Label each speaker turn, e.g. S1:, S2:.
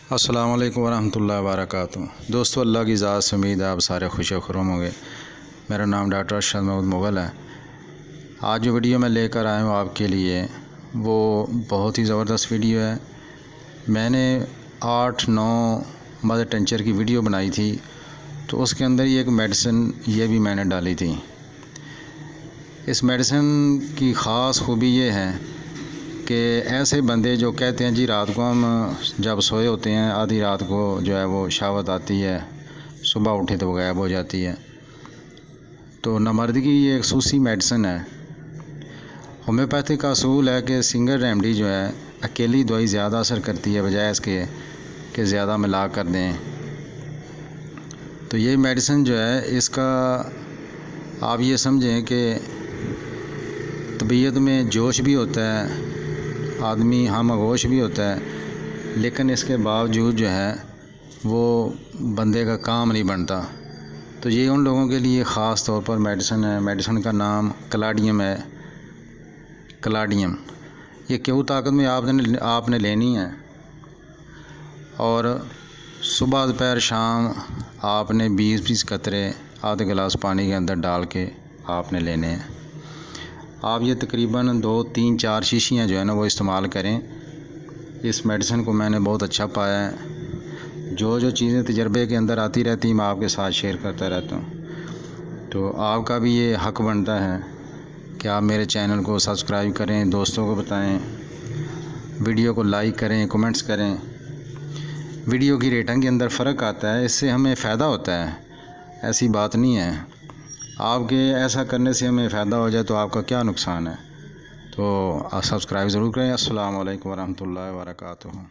S1: अस्सलाम वालेकुम वरहमतुल्लाहि वबरकातुहू। दोस्तों, अल्लाह की ज़ात से उम्मीद है आप सारे खुश खुर्रम होंगे। मेरा नाम डॉक्टर अरशद महमूद मुग़ल है। आज जो वीडियो मैं लेकर आया हूँ आपके लिए वो बहुत ही ज़बरदस्त वीडियो है। मैंने 8-9 मदर टेंचर की वीडियो बनाई थी, तो उसके अंदर ही एक मेडिसिन ये भी मैंने डाली थी। इस मेडिसिन की ख़ास खूबी ये है कि ऐसे बंदे जो कहते हैं जी रात को हम जब सोए होते हैं, आधी रात को जो है वो शहावत आती है, सुबह उठे तो वो गायब हो जाती है, तो नामर्दी की ये एक खसूसी मेडिसिन है। होम्योपैथिक का असूल है कि सिंगल रेमडी जो है अकेली दवाई ज़्यादा असर करती है बजाय इसके कि ज़्यादा मिला कर दें। तो ये मेडिसिन जो है इसका आप ये समझें कि तबीयत में जोश भी होता है, आदमी हमगोश भी होता है, लेकिन इसके बावजूद जो है वो बंदे का काम नहीं बनता। तो ये उन लोगों के लिए ख़ास तौर पर मेडिसिन है। मेडिसिन का नाम कलाडियम है। कलाडियम ये क्यों ताकत में आपने लेनी है, और सुबह दोपहर शाम आपने 20-20 कतरे आधे गिलास पानी के अंदर डाल के आपने लेने हैं। आप ये तकरीबन 2-3-4 शीशियाँ जो है ना वो इस्तेमाल करें। इस मेडिसिन को मैंने बहुत अच्छा पाया है। जो चीज़ें तजर्बे के अंदर आती रहती मैं आपके साथ शेयर करता रहता हूँ। तो आपका भी ये हक़ बनता है कि आप मेरे चैनल को सब्सक्राइब करें, दोस्तों को बताएं, वीडियो को लाइक करें, कमेंट्स करें। वीडियो की रेटिंग के अंदर फ़र्क आता है, इससे हमें फ़ायदा होता है, ऐसी बात नहीं है। आपके ऐसा करने से हमें फ़ायदा हो जाए तो आपका क्या नुकसान है। तो आप सब्सक्राइब ज़रूर करें। अस्सलाम वालेकुम वरहमतुल्लाहि वबरकातुहू।